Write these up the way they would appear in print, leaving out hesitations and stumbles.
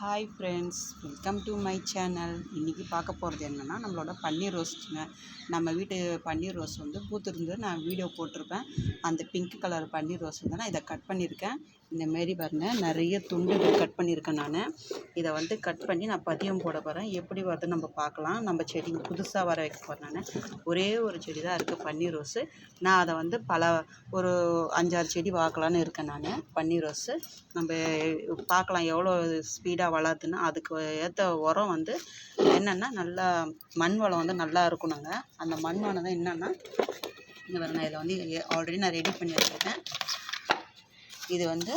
Hi friends, welcome to my channel. இன்றைக்கி பார்க்க போகிறது என்னென்னா நம்மளோட பன்னீர் ரோஸ்ட்டுங்க. நம்ம வீட்டு பன்னீர் ரோஸ் வந்து பூத்துருந்து நான் வீடியோ போட்டிருப்பேன். அந்த பிங்க் கலர் பன்னீர் ரோஸ் வந்து நான் இதை கட் பண்ணியிருக்கேன். இந்தமாரி பாருங்கள், நிறைய துண்டுகள் கட் பண்ணியிருக்கேன். நான் இதை வந்து கட் பண்ணி நான் பதியம் போட போகிறேன். எப்படி வருதுன்னு நம்ம பார்க்கலாம். நம்ம செடி புதுசாக வர வைக்க போகிறேன். நான் ஒரே ஒரு செடி தான் இருக்குது பன்னீர் ரோஸு. நான் அதை வந்து ஒரு 5-6 செடி வாக்கலான்னு இருக்கேன். நான் பன்னீர் ரோஸு நம்ம பார்க்கலாம் எவ்வளோ ஸ்பீடாக வளருதுன்னா. அதுக்கு ஏற்ற உரம் வந்து என்னென்னா, நல்லா மண் வளம் வந்து நல்லா இருக்கணுங்க. அந்த மண் வளம் தான் என்னென்னா, இங்கே பாருங்க, இதில் வந்து ஆல்ரெடி நான் ரெடி பண்ணி வச்சுருக்கேன். இது வந்து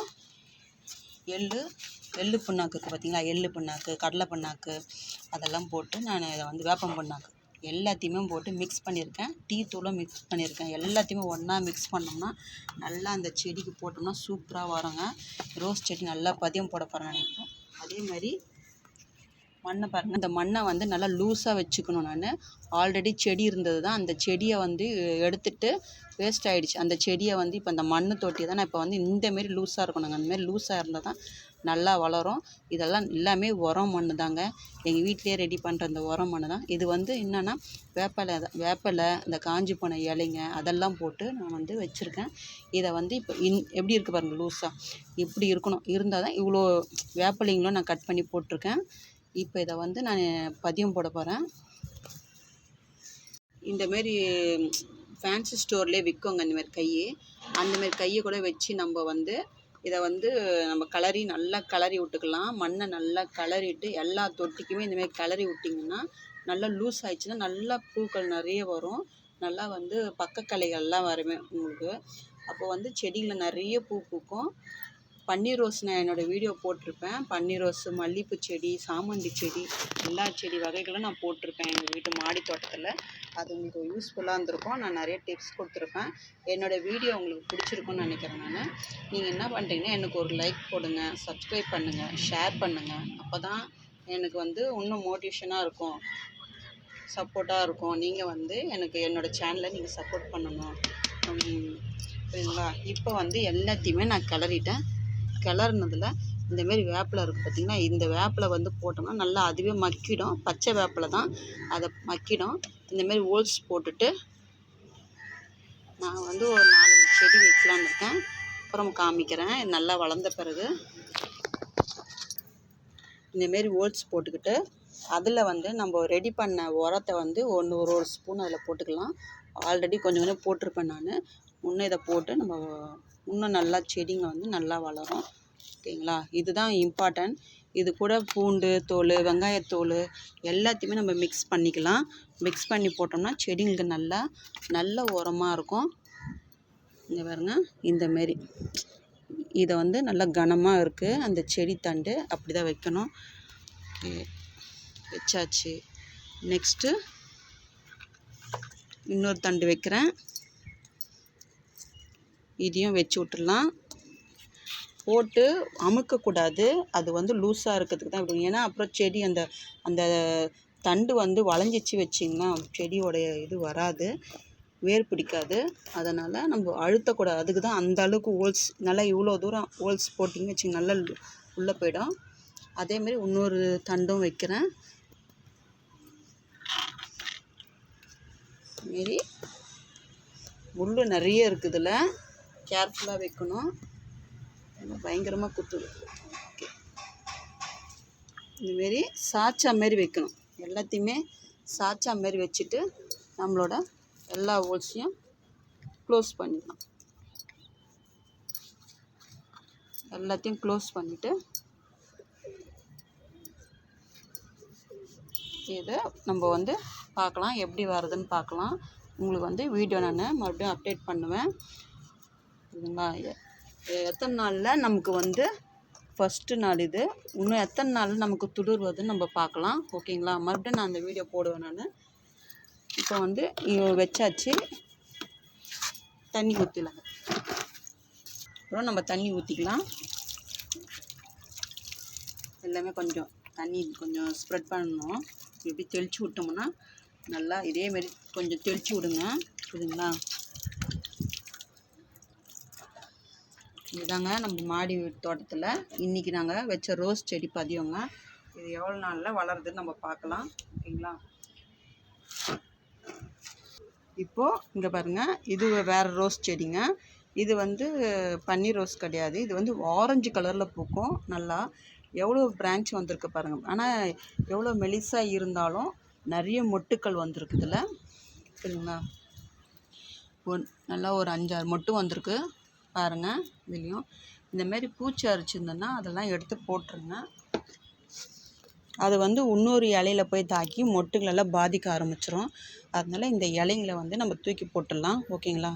எள்ளு புண்ணாக்கு இருக்குது பார்த்தீங்களா, எள்ளு புண்ணாக்கு, கடலை புண்ணாக்கு அதெல்லாம் போட்டு நான் இதை வந்து வேப்பம் புண்ணாக்கு எல்லாத்தையுமே போட்டு மிக்ஸ் பண்ணியிருக்கேன். டீ தூளும் மிக்ஸ் பண்ணியிருக்கேன். எல்லாத்தையுமே ஒன்றா மிக்ஸ் பண்ணோம்னா நல்லா அந்த செடிக்கு போட்டோம்னா சூப்பராக வருங்க. ரோஸ் செடி நல்லா பதியம் போட போகிறேன் நினைப்போம். அதே மாதிரி மண்ணை பாருங்கள், இந்த மண்ணை வந்து நல்லா லூஸாக வச்சுக்கணும். நான் ஆல்ரெடி செடி இருந்தது தான், அந்த செடியை வந்து எடுத்துகிட்டு வேஸ்ட் ஆகிடுச்சு. அந்த செடியை வந்து இப்போ அந்த மண் தொட்டியை தான் நான் இப்போ வந்து இந்தமாரி லூஸாக இருக்கணுங்க. அந்தமாரி லூஸாக இருந்தால் தான் நல்லா வளரும். இதெல்லாம் எல்லாமே உரம் மண் தாங்க. எங்கள் வீட்டிலேயே ரெடி பண்ணுற அந்த உரம் மண் தான். இது வந்து என்னென்னா வேப்பலை, இந்த காஞ்சி போன இலைங்க அதெல்லாம் போட்டு நான் வந்து வச்சுருக்கேன். இதை வந்து இப்போ எப்படி இருக்குது பாருங்கள், லூஸாக இப்படி இருக்கணும். இருந்தால் தான் இவ்வளோ வேப்பலைங்களும் நான் கட் பண்ணி போட்டிருக்கேன். இப்போ இதை வந்து நான் பதியம் போட போகிறேன். இந்தமாரி ஃபேன்சி ஸ்டோர்லேயே விற்குங்க இந்தமாரி அந்தமாரி கையை கூட வச்சு நம்ம வந்து இதை வந்து நம்ம நல்லா கிளறி விட்டுக்கலாம். மண்ணை நல்லா கிளறிட்டு எல்லா தொட்டிக்குமே இந்தமாரி கிளறி விட்டிங்கன்னா நல்லா லூஸ் ஆயிடுச்சுன்னா நல்லா பூக்கள் நிறைய வரும். நல்லா வந்து பக்கக்கிளைகள்லாம் வருமே உங்களுக்கு. அப்போ வந்து செடியில் நிறைய பூ பூக்கும். பன்னீர் ரோஸ் நான் என்னோடய வீடியோ போட்டிருப்பேன். பன்னீர் ரோஸு, மல்லிகைப்பூ செடி, சாமந்தி செடி, எல்லா செடி வகைகளும் நான் போட்டிருப்பேன் எங்கள் வீட்டு மாடி தோட்டத்தில். அது உங்களுக்கு யூஸ்ஃபுல்லாக இருந்திருக்கும். நான் நிறைய டிப்ஸ் கொடுத்துருப்பேன். என்னோடய வீடியோ உங்களுக்கு பிடிச்சிருக்குன்னு நினைக்கிறேன். நீங்கள் என்ன பண்ணுறீங்கன்னா, எனக்கு ஒரு லைக் போடுங்க, சப்ஸ்கிரைப் பண்ணுங்கள், ஷேர் பண்ணுங்கள். அப்போ தான் எனக்கு வந்து இன்னும் மோட்டிவேஷனாக இருக்கும், சப்போர்ட்டாக இருக்கும். நீங்கள் வந்து எனக்கு என்னோடய சேனலை நீங்கள் சப்போர்ட் பண்ணணும், சரிங்களா? இப்போ வந்து எல்லாத்தையுமே நான் கிளறிட்டேன். கிளறுனதில் இந்தமாரி வேப்பிலை இருக்குது பார்த்திங்கன்னா, இந்த வேப்பிலை வந்து போட்டோம்னா நல்லா அதுவே மக்கிடும். பச்சை வேப்பிலை தான், அதை மக்கிடும். இந்தமாரி ஹோல்ஸ் போட்டுட்டு நான் வந்து ஒரு 4-5 செடி வைக்கலான்னு இருக்கேன். அப்புறம் காமிக்கிறேன். நல்லா வளர்ந்த பிறகு இந்தமாரி ஹோல்ஸ் போட்டுக்கிட்டு அதில் வந்து நம்ம ரெடி பண்ண உரத்தை வந்து ஒரு ஸ்பூன் அதில் போட்டுக்கலாம். ஆல்ரெடி கொஞ்சம் கொஞ்சம் போட்டிருப்பேன் நான். இன்னும் இதை போட்டு நம்ம இன்னும் நல்லா செடிங்க வந்து நல்லா வளரும். ஓகேங்களா? இதுதான் இம்பார்ட்டன்ட். இது கூட பூண்டு தோல், வெங்காயத்தோல் எல்லாத்தையுமே நம்ம மிக்ஸ் பண்ணிக்கலாம். மிக்ஸ் பண்ணி போட்டோம்னா செடிங்களுக்கு நல்ல உரமாக இருக்கும். இங்கே பாருங்க, இந்தமாரி இதை வந்து நல்லா கனமாக இருக்குது அந்த செடி தண்டு. அப்படி தான் வைக்கணும். வச்சாச்சு. நெக்ஸ்ட்டு இன்னொரு தண்டு வைக்கிறேன். இதையும் வச்சு விட்டுடலாம். போட்டு அமுக்கக்கூடாது. அது வந்து லூஸாக இருக்கிறதுக்கு தான் இப்படி. ஏன்னா அப்புறம் செடி அந்த தண்டு வந்து வளைஞ்சிச்சு வச்சிங்கன்னா செடியோடைய இது வராது, வேர் பிடிக்காது. அதனால் நம்ம அழுத்தக்கூடாது. அதுக்கு தான் அந்த அளவுக்கு ஹோல்ஸ், நல்லா இவ்வளோ தூரம் ஹோல்ஸ் போட்டிங்கன்னு வச்சிங்க, நல்லா உள்ளே போயிடும். அதேமாரி இன்னொரு தண்டும் வைக்கிறேன். மாரி முள் நிறைய இருக்குதுல, கேர்ஃபுல்லாக வைக்கணும். பயங்கரமாக குத்துது. ஓகே, இந்தமாரி சாய்ச்சா மாரி வைக்கணும். எல்லாத்தையுமே சாய்ச்சா மாரி வச்சுட்டு நம்மளோட எல்லா ஹோல்ஸையும் க்ளோஸ் பண்ணிடலாம். எல்லாத்தையும் க்ளோஸ் பண்ணிவிட்டு இதை நம்ம வந்து பார்க்கலாம், எப்படி வருதுன்னு பார்க்கலாம். உங்களுக்கு வந்து வீடியோ நான் மறுபடியும் அப்டேட் பண்ணுவேன். சரிங்களா? எத்தனை நாளில் நமக்கு வந்து ஃபஸ்ட்டு நாள் இது, இன்னும் எத்தனை நாள் நமக்கு துளிர் வருதுன்னு நம்ம பார்க்கலாம். ஓகேங்களா? மறுபடியும் நான் அந்த வீடியோ போடுவேன் நான். இப்போ வந்து வச்சாச்சு. தண்ணி ஊற்றிடலாங்க. அப்புறம் நம்ம தண்ணி ஊற்றிக்கலாம். எல்லாமே கொஞ்சம் தண்ணி கொஞ்சம் ஸ்ப்ரெட் பண்ணணும். எப்படி தெளித்து விட்டோம்னா நல்லா இதேமாரி கொஞ்சம் தெளித்து விடுங்க. புரியுதுங்களா? இதுதாங்க நம்ம மாடி தோட்டத்தில் இன்றைக்கி நாங்கள் வச்ச ரோஸ் செடி பதியோங்க. இது எவ்வளோ நாளில் வளருதுன்னு நம்ம பார்க்கலாம். ஓகேங்களா? இப்போது இங்கே பாருங்கள், இது வேறு ரோஸ் செடிங்க. இது வந்து பன்னீர் ரோஸ் கிடையாது. இது வந்து ஆரஞ்சு கலரில் பூக்கும். நல்லா எவ்வளோ பிரான்ச் வந்திருக்கு பாருங்கள். ஆனால் எவ்வளோ மெலிசாக இருந்தாலும் நிறைய மொட்டுக்கள் வந்திருக்கு இதில். சரிங்களா? நல்லா ஒரு 5-6 மொட்டு வந்திருக்கு பாருங்கள். இதுலேயும் இந்தமாரி பூச்சி அரிச்சிருந்தோன்னா அதெல்லாம் எடுத்து போட்டுருங்க. அது வந்து இன்னொரு இலையில போய் தாக்கி மொட்டுகளெல்லாம் பாதிக்க ஆரம்பிச்சிடும். அதனால் இந்த இலைங்களை வந்து நம்ம தூக்கி போட்டுடலாம். ஓகேங்களா?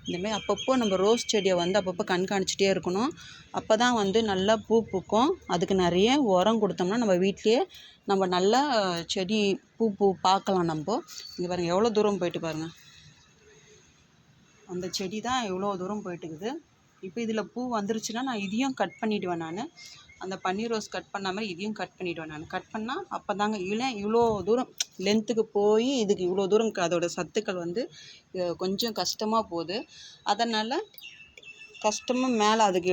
இந்தமாரி அப்பப்போ நம்ம ரோஸ் செடியை வந்து அப்பப்போ கண்காணிச்சிட்டே இருக்கணும். அப்போ தான் வந்து நல்லா பூ பூக்கும். அதுக்கு நிறைய உரம் கொடுத்தோம்னா நம்ம வீட்டிலையே நம்ம நல்லா செடி பூ பார்க்கலாம். நம்ம இங்கே பாருங்கள் எவ்வளோ தூரம் போயிட்டு பாருங்கள். அந்த செடி தான் எவ்வளோ தூரம் போயிட்டுக்குது. இப்போ இதில் பூ வந்துருச்சுன்னா நான் இதையும் கட் பண்ணிவிடுவேன். நான் அந்த பன்னீர் ரோஸ் கட் பண்ண மாதிரி இதையும் கட் பண்ணிவிடுவேன். நான் கட் பண்ணால் அப்போ தாங்க இவ்வளோ தூரம் லென்த்துக்கு போய் இதுக்கு இவ்வளோ தூரம் அதோடய சத்துக்கள் வந்து கொஞ்சம் கஷ்டமாக போகுது. அதனால் கஷ்டமாக மேலே அதுக்கு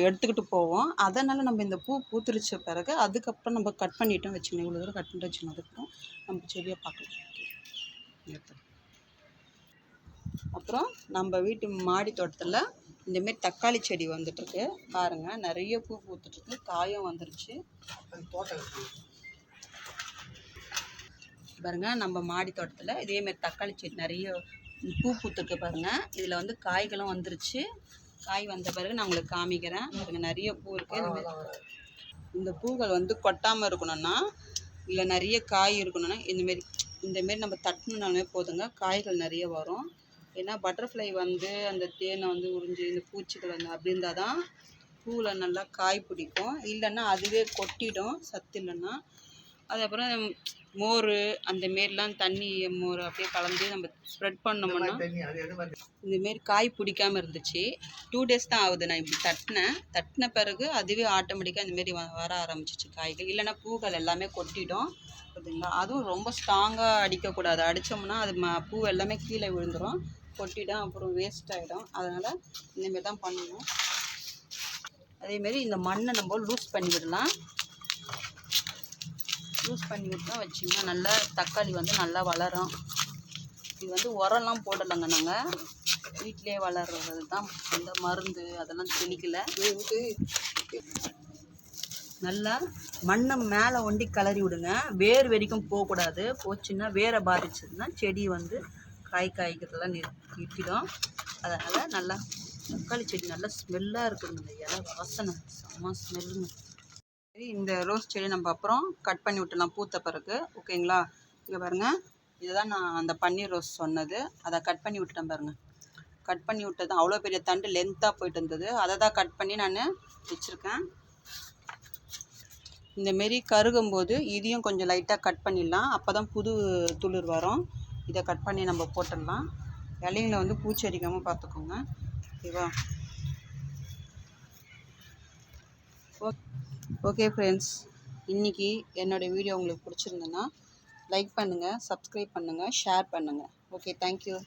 எடுத்துக்கிட்டு போவோம். அதனால் நம்ம இந்த பூ பூத்துருச்ச பிறகு அதுக்கப்புறம் நம்ம கட் பண்ணிட்டோம் வச்சுக்கணும். இவ்வளோ தூரம் கட் பண்ணிட்டு வச்சுக்கணும். நம்ம செடியை பார்க்கலாம். அப்புறம் நம்ம வீட்டு மாடி தோட்டத்தில் இந்தமாரி தக்காளி செடி வந்துட்டுருக்கு பாருங்கள். நிறைய பூ பூத்துட்ருக்கு, காயும் வந்துருச்சு பாருங்கள். நம்ம மாடி தோட்டத்தில் இதேமாரி தக்காளி செடி நிறைய பூ பூத்துருக்கு பாருங்கள். இதில் வந்து காய்களும் வந்துருச்சு. காய் வந்த பிறகு நான் உங்களுக்கு காமிக்கிறேன். பாருங்கள் நிறைய பூ இருக்குது. இந்த பூக்கள் வந்து கொட்டாமல் இருக்கணும்னா, இல்லை நிறைய காய் இருக்கணும்னா இந்தமாரி நம்ம தட்டினாலுமே போதுங்க, காய்கள் நிறைய வரும். ஏன்னா பட்டர்ஃப்ளை வந்து அந்த தேனை வந்து உறிஞ்சி இந்த பூச்சிகள் வந்து அப்படி இருந்தால் தான் பூவில் நல்லா காய் பிடிக்கும். இல்லைன்னா அதுவே கொட்டிடும் சத்து இல்லைன்னா. அதுக்கப்புறம் மோர் அந்தமாரிலாம் தண்ணி மோர் அப்படியே கலந்து நம்ம ஸ்ப்ரெட் பண்ணோம்னா இந்தமாரி காய் பிடிக்காமல் இருந்துச்சு. 2 டேஸ் தான் ஆகுது நான் இப்படி தட்டின பிறகு அதுவே ஆட்டோமேட்டிக்காக இந்தமாரி வர ஆரம்பிச்சிச்சு காய்கள். இல்லைன்னா பூக்கள் எல்லாமே கொட்டிடும். பார்த்தீங்களா? அதுவும் ரொம்ப ஸ்ட்ராங்காக அடிக்கக்கூடாது. அடித்தோம்னா அது பூ எல்லாமே கீழே விழுந்துடும், கொட்டிடும், அப்புறம் வேஸ்ட் ஆகிடும். அதனால் இந்தமாரி தான் பண்ணணும். அதேமாரி இந்த மண்ணை நம்ம லூஸ் பண்ணி விடலாம். லூஸ் பண்ணி விட்டோம் வச்சிங்கன்னா நல்லா தக்காளி வந்து நல்லா வளரும். இது வந்து உரம்லாம் போடலைங்க, நாங்கள் வீட்டிலே வளர்றது தான். அந்த மருந்து அதெல்லாம் தெளிக்கலை. நல்லா மண்ணை மேலே ஒண்டி கிளறி விடுங்க. வேர் வரைக்கும் போகக்கூடாது. போச்சுன்னா வேரை பாதிச்சதுன்னா செடி வந்து காய்க்கிறதெல்லாம் நிற்கிடும். அதனால் நல்லா தக்காளி செடி நல்லா ஸ்மெல்லாக இருக்குதுங்க. இந்த இலை வாசனை செம்ம ஸ்மெல்லுங்க. சரி, இந்த ரோஸ் செடி நம்ம அப்புறம் கட் பண்ணி விட்டுலாம் பூத்த பிறகு. ஓகேங்களா? இங்கே பாருங்கள், இதுதான் நான் அந்த பன்னீர் ரோஸ் சொன்னது. அதை கட் பண்ணி விட்டுட்டேன் பாருங்கள். கட் பண்ணி விட்டது அவ்வளோ பெரிய தண்டு லென்த்தாக போயிட்டு இருந்தது. அதை தான் கட் பண்ணி நான் வச்சுருக்கேன். இந்தமாரி கருகும்போது இதையும் கொஞ்சம் லைட்டாக கட் பண்ணிடலாம். அப்போ தான் புது துளிர் வரும். இதை கட் பண்ணி நம்ம போட்டுடலாம். இலைங்களை வந்து பூச்சி அடிக்காமல் பார்த்துக்கோங்க. ஓகேவா? ஓகே ஃப்ரெண்ட்ஸ், இன்றைக்கி என்னோடய வீடியோ உங்களுக்கு பிடிச்சிருந்ததுன்னா லைக் பண்ணுங்கள், சப்ஸ்கிரைப் பண்ணுங்கள், ஷேர் பண்ணுங்கள். Okay, thank you.